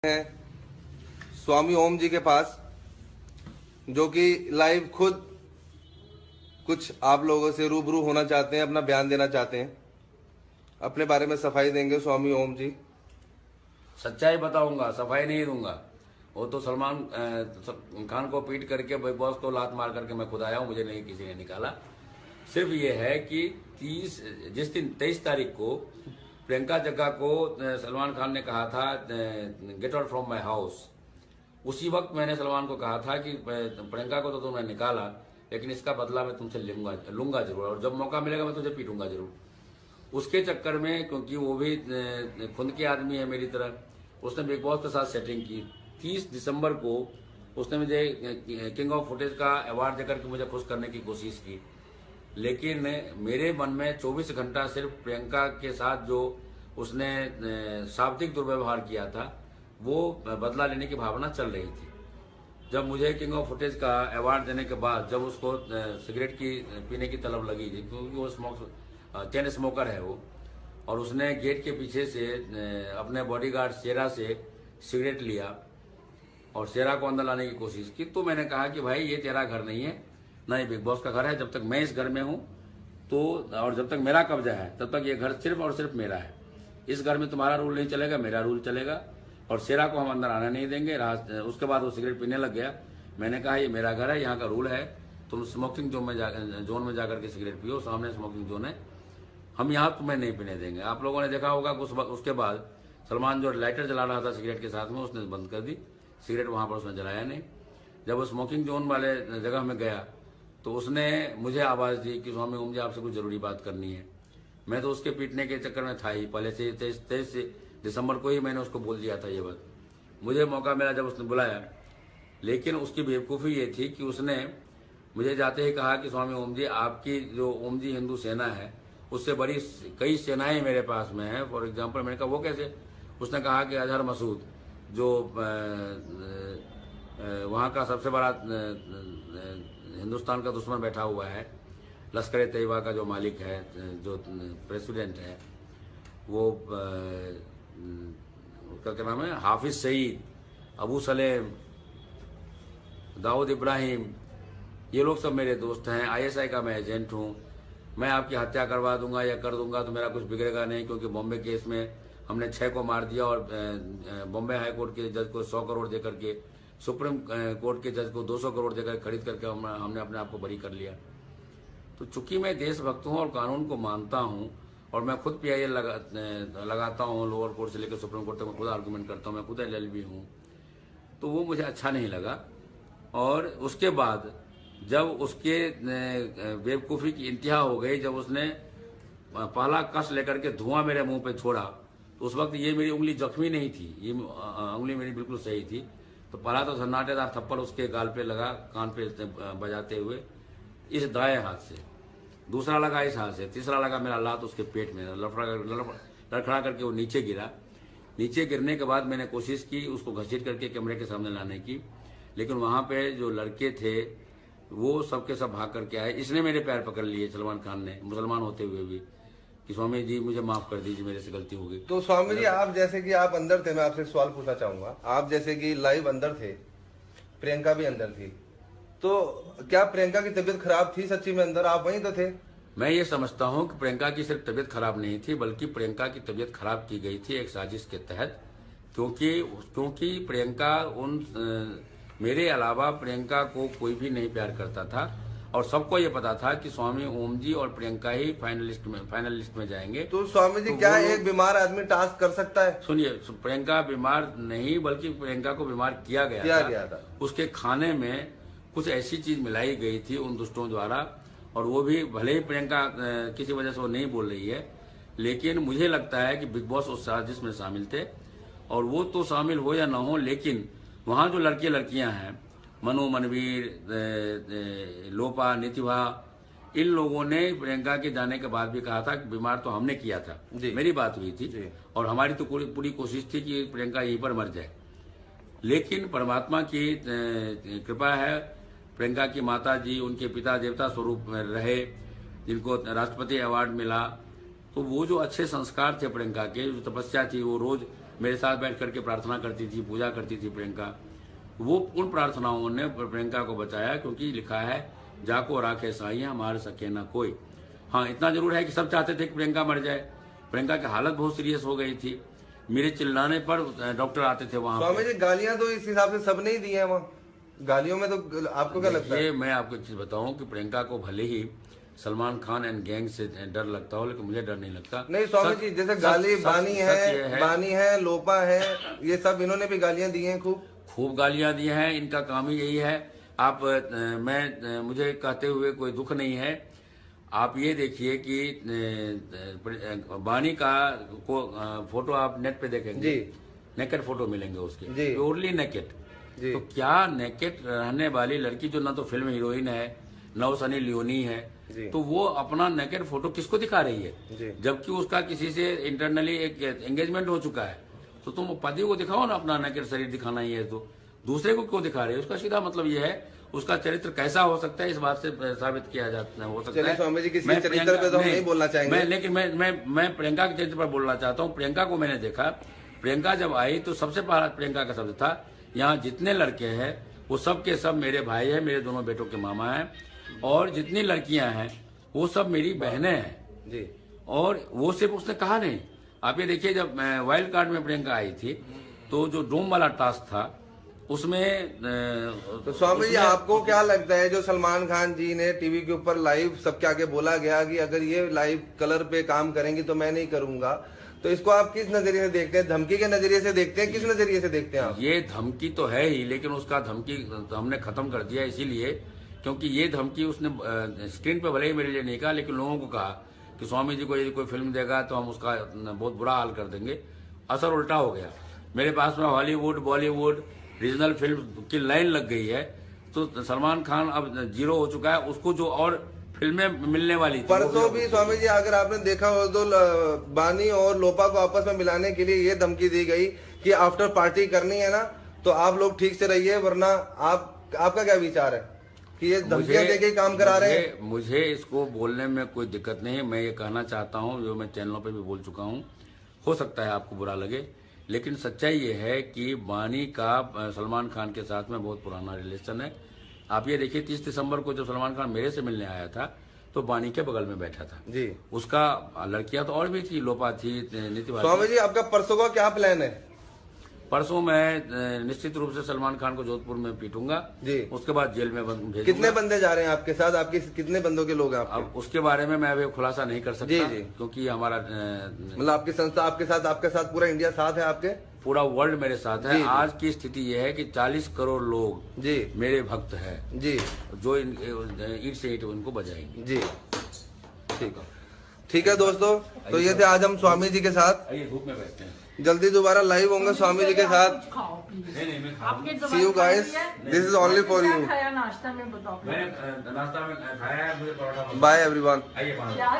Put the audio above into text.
हैं स्वामी ओम जी के पास, जो कि लाइव खुद कुछ आप लोगों से रूबरू होना चाहते हैं, अपना बयान देना चाहते हैं, अपने बारे में सफाई देंगे। स्वामी ओम जी। सच्चाई बताऊंगा, सफाई नहीं दूंगा। वो तो सलमान खान को पीट करके बिग बॉस को लात मार करके मैं खुद आया हूँ, मुझे नहीं किसी ने निकाला। सिर्फ ये है कि 23 तारीख को प्रियंका जग्गा को सलमान खान ने कहा था get out from my house. उसी वक्त मैंने सलमान को कहा था कि प्रियंका को तो तुमने निकाला, लेकिन इसका बदला मैं तुमसे लूंगा जरूर, और जब मौका मिलेगा मैं तुझे पीटूंगा जरूर। उसके चक्कर में, क्योंकि वो भी खुद के आदमी है मेरी तरह, उसने बिग बॉस के साथ सेटिंग की। 30 दिसंबर को उसने मुझे किंग ऑफ फुटेज का अवार्ड देकर के मुझे खुश करने की कोशिश की, लेकिन मेरे मन में 24 घंटा सिर्फ प्रियंका के साथ जो उसने शाब्दिक दुर्व्यवहार किया था, वो बदला लेने की भावना चल रही थी। जब मुझे किंग ऑफ फुटेज का अवार्ड देने के बाद जब उसको सिगरेट की पीने की तलब लगी थी, क्योंकि वो चेन स्मोकर है वो, और उसने गेट के पीछे से अपने बॉडीगार्ड शेरा से सिगरेट लिया और शेरा को अंदर लाने की कोशिश की, तो मैंने कहा कि भाई ये तेरा घर नहीं है, ना ये बिग बॉस का घर है। जब तक मैं इस घर में हूं तो, और जब तक मेरा कब्जा है, तब तक ये घर सिर्फ और सिर्फ मेरा है। इस घर में तुम्हारा रूल नहीं चलेगा, मेरा रूल चलेगा, और शेरा को हम अंदर आने नहीं देंगे। उसके बाद वो सिगरेट पीने लग गया। मैंने कहा ये मेरा घर है, यहाँ का रूल है, तुम स्मोकिंग जोन में जाकर के सिगरेट पियो, सामने स्मोकिंग जोन है, हम यहाँ तुम्हें नहीं पीने देंगे। आप लोगों ने देखा होगा उसके बाद सलमान जो लाइटर जला रहा था सिगरेट के साथ में, उसने बंद कर दी सिगरेट, वहां पर उसने जलाया नहीं। जब वो स्मोकिंग जोन वाले जगह में गया तो उसने मुझे आवाज दी कि स्वामी ओम जी आपसे कुछ जरूरी बात करनी है। मैं तो उसके पीटने के चक्कर में था ही, पहले से 23 दिसंबर को ही मैंने उसको बोल दिया था ये बात। मुझे मौका मिला जब उसने बुलाया, लेकिन उसकी बेवकूफ़ी ये थी कि उसने मुझे जाते ही कहा कि स्वामी ओम जी, आपकी जो ओम जी हिंदू सेना है, उससे बड़ी कई सेनाएं मेरे पास में है। फॉर एग्जाम्पल, मैंने कहा वो कैसे? उसने कहा कि अजहर मसूद जो वहाँ का सबसे बड़ा हिंदुस्तान का दुश्मन बैठा हुआ है, लश्कर तैयबा का जो मालिक है, जो प्रेसिडेंट है, वो उसका क्या नाम है, हाफिज सईद, अबू सलेम, दाऊद इब्राहिम, ये लोग सब मेरे दोस्त हैं। ISI का मैं एजेंट हूँ। मैं आपकी हत्या करवा दूंगा या कर दूंगा तो मेरा कुछ बिगड़ेगा नहीं, क्योंकि बॉम्बे केस में हमने 6 को मार दिया और बॉम्बे हाई कोर्ट के जज को 100 करोड़ देकर के, सुप्रीम कोर्ट के जज को 200 करोड़ देकर खरीद करके हमने अपने आप को बरी कर लिया। तो चूंकि मैं देशभक्त हूँ और कानून को मानता हूँ, और मैं खुद PIL लगाता हूँ, लोअर कोर्ट से लेकर सुप्रीम कोर्ट तक मैं खुद आर्गूमेंट करता हूँ, मैं खुद LLB हूँ, तो वो मुझे अच्छा नहीं लगा। और उसके बाद जब उसके बेवकूफ़ी की इंतहा हो गई, जब उसने पहला कस लेकर के धुआं मेरे मुंह पे छोड़ा, तो उस वक्त ये मेरी उंगली जख्मी नहीं थी, ये उंगली मेरी बिल्कुल सही थी। तो पहला तो सन्नाटेदार थप्पड़ उसके गाल पे लगा, कान पे बजाते हुए, इस दाएं हाथ से, दूसरा लगा इस हाथ से, तीसरा लगा मेरा लात उसके पेट में, लड़खड़ा करके वो नीचे गिरा। नीचे गिरने के बाद मैंने कोशिश की उसको घसीट करके कैमरे के सामने लाने की, लेकिन वहां पे जो लड़के थे वो सबके सब भाग करके आए। इसने मेरे पैर पकड़ लिए, सलमान खान ने, मुसलमान होते हुए भी, कि स्वामी जी मुझे माफ कर दीजिए, मेरे से गलती हो गई। तो स्वामी जी, आप जैसे कि आप अंदर थे, मैं आपसे सवाल पूछना चाहूंगा। आप जैसे कि लाइव अंदर थे, प्रियंका भी अंदर थी, तो क्या प्रियंका की तबीयत खराब थी सच्ची में अंदर? आप वहीं तो थे। मैं ये समझता हूं कि प्रियंका की सिर्फ तबीयत खराब नहीं थी, बल्कि प्रियंका की तबीयत खराब की गई थी एक साजिश के तहत, क्योंकि प्रियंका मेरे अलावा प्रियंका को कोई भी नहीं प्यार करता था, और सबको ये पता था कि स्वामी ओम जी और प्रियंका ही फाइनल लिस्ट में जाएंगे। तो स्वामी जी, क्या एक बीमार आदमी टास्क कर सकता है? सुनिए, प्रियंका बीमार नहीं, बल्कि प्रियंका को बीमार किया गया था। उसके खाने में कुछ ऐसी चीज मिलाई गई थी उन दुष्टों द्वारा, और वो भी भले ही प्रियंका किसी वजह से वो नहीं बोल रही है, लेकिन मुझे लगता है कि बिग बॉस उस साजिश में शामिल थे। और वो तो शामिल हो या ना हो, लेकिन वहां जो लड़के लड़कियां हैं, मनु, मनवीर, लोपा, नितिभा, इन लोगों ने प्रियंका के जाने के बाद भी कहा था कि बीमार तो हमने किया था, मेरी बात हुई थी, और हमारी तो पूरी कोशिश थी कि प्रियंका यहीं पर मर जाए। लेकिन परमात्मा की कृपा है, प्रियंका की माता जी, उनके पिता देवता स्वरूप में रहे, जिनको राष्ट्रपति अवार्ड मिला, तो वो जो अच्छे संस्कार थे प्रियंका के, जो तपस्या थी, वो रोज मेरे साथ बैठ करके प्रार्थना करती थी, पूजा करती थी प्रियंका। वो उन प्रार्थनाओं ने प्रियंका को बचाया, क्योंकि लिखा है जाको राखे साइया मार सके ना कोई। हाँ, इतना जरूर है कि सब चाहते थे कि प्रियंका मर जाए। प्रियंका की हालत बहुत सीरियस हो गई थी। मेरे चिल्लाने पर डॉक्टर आते थे वहां। स्वामी जी गालियां तो इस हिसाब से सब ने ही दी है वहाँ, गालियों में तो आपको क्या लगता है? मैं आपको एक चीज बताऊं कि प्रियंका को भले ही सलमान खान एंड गैंग से डर लगता हो, लेकिन मुझे डर नहीं लगता। नहीं स्वामी जी, जैसे गाली बानी है, लोपा है, ये सब इन्होंने भी गालियां दी हैं, खूब गालियां दी हैं। इनका काम ही यही है। आप मुझे कहते हुए कोई दुख नहीं है। आप ये देखिए कि बानी का फोटो आप नेट पे देखेंगे, नेकेड फोटो मिलेंगे उसके, प्योरली नेकेड। तो क्या नेकेड रहने वाली लड़की, जो ना तो फिल्म हीरोइन है ना वो सनी लियोनी है, तो वो अपना नेकेड फोटो किसको दिखा रही है? जबकि उसका किसी से इंटरनली एक एंगेजमेंट हो चुका है। तो तुम पति को दिखाओ ना अपना नेकेड शरीर दिखाना ही है, तो दूसरे को क्यों दिखा रहे हो? उसका सीधा मतलब ये है उसका चरित्र कैसा हो सकता है, इस बात से साबित किया जाता हो सकता है। स्वामी जी किसी चरित्र पे तो हम नहीं बोलना चाहेंगे, लेकिन मैं प्रियंका के चरित्र पर बोलना चाहता हूँ। प्रियंका को मैंने देखा, प्रियंका जब आई तो सबसे पहला प्रियंका का शब्द था, यहाँ जितने लड़के हैं वो सब के सब मेरे भाई है, मेरे दोनों बेटों के मामा हैं, और जितनी लड़कियां हैं वो सब मेरी बहनें हैं जी। और वो सिर्फ उसने कहा नहीं, आप ये देखिए, जब वाइल्ड कार्ड में प्रियंका आई थी तो जो डोम वाला टास्क था उसमें तो स्वामी जी आपको क्या लगता है, जो सलमान खान जी ने टीवी के ऊपर लाइव सबके आगे बोला गया कि अगर ये लाइव कलर पे काम करेंगी तो मैं नहीं करूंगा, तो इसको आप किस नजरिए से देखते हैं? धमकी के नजरिए से देखते हैं, किस नजरिए से देखते हैं आप? ये धमकी तो है ही, लेकिन उसका धमकी हमने खत्म कर दिया, इसीलिए क्योंकि ये धमकी उसने स्क्रीन पे भले ही मेरे लिए नहीं कहा, लेकिन लोगों को कहा कि स्वामी जी को यदि कोई फिल्म देगा तो हम उसका बहुत बुरा हाल कर देंगे। असर उल्टा हो गया। मेरे पास में हॉलीवुड, बॉलीवुड, रीजनल फिल्म की लाइन लग गई है। तो सलमान खान अब जीरो हो चुका है, उसको जो और फिल्में मिलने वाली थी। परसों भी स्वामी जी अगर आपने देखा हो तो बानी और लोपा को आपस में मिलाने के लिए ये धमकी दी गई कि आफ्टर पार्टी करनी है ना तो आप लोग ठीक से रहिए, वरना आपका क्या विचार है कि ये धमकियां देके काम करा रहे हैं? मुझे इसको बोलने में कोई दिक्कत नहीं है। मैं ये कहना चाहता हूँ, जो मैं चैनलों पे भी बोल चुका हूँ, हो सकता है आपको बुरा लगे, लेकिन सच्चाई ये है कि बानी का सलमान खान के साथ में बहुत पुराना रिलेशन है। आप ये देखिए 30 दिसंबर को जब सलमान खान मेरे से मिलने आया था तो बानी के बगल में बैठा था जी। उसका लड़कियां तो और भी थी, लोपा थी, नीति। स्वामी जी आपका परसों का क्या प्लान है? परसों मैं निश्चित रूप से सलमान खान को जोधपुर में पीटूंगा जी। उसके बाद जेल में भेजूंगा। कितने बंदे जा रहे हैं आपके साथ? आपके कितने बंदों के लोग हैं आपके? अब उसके बारे में मैं अभी खुलासा नहीं कर सकता जी। क्योंकि हमारा मतलब आपकी संस्था आपके साथ पूरा इंडिया साथ है, आपके पूरा वर्ल्ड मेरे साथ है। आज की स्थिति ये है कि 40 करोड़ लोग जी मेरे भक्त हैं जी, जो ईट से ईट उनको बजाएंगे जी। ठीक है दोस्तों, तो ये थे आज हम स्वामी जी के साथ। धूप में बैठते हैं, जल्दी दोबारा लाइव होंगे स्वामी जी के साथ। See you guys. This is only for you. नाश्ता में बताओ। मैंने नाश्ता में खाया है, मुझे परोठा। Bye everyone.